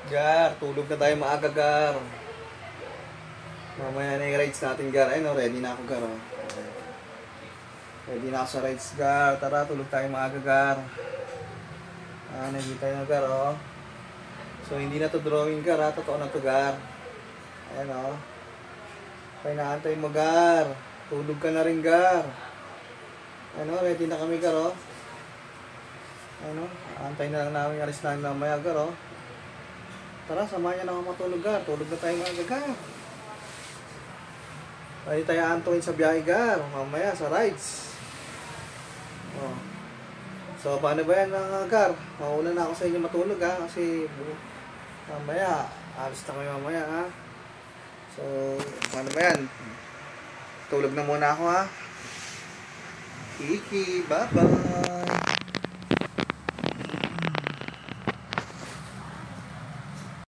Gar, tulog na tayo maaga, Gar. Mamaya na yung rides natin, Gar. Ayun, ready na ako, Gar. Oh. Ready na ako sa rides, Gar. Tara, tulog tayo maaga, Gar. Nandito tayo na, Gar, oh. So, hindi na to drawing, Gar, ha. Totoo na to, Gar. Ayan, oh. Kaya naantay mo, Gar. Tulog ka na rin, Gar. Ano, ready na kami, Gar, oh. Ano, antay na lang namin yung alis namin mamaya, Gar, oh. Tara, samahan niya na ako matulog, Gar. Tulog na tayo maaga, Gar. Pwede tayo antuin sa biyahe, Gar. Mamaya sa rides. Oh. So, paano ba yan, Gar? Mauna na ako sa inyo matulog, ha? Kasi mamaya, alis na kayo mamaya, ha? So, paano ba yan? Tulog na muna ako, ha? Kiki, bye-bye!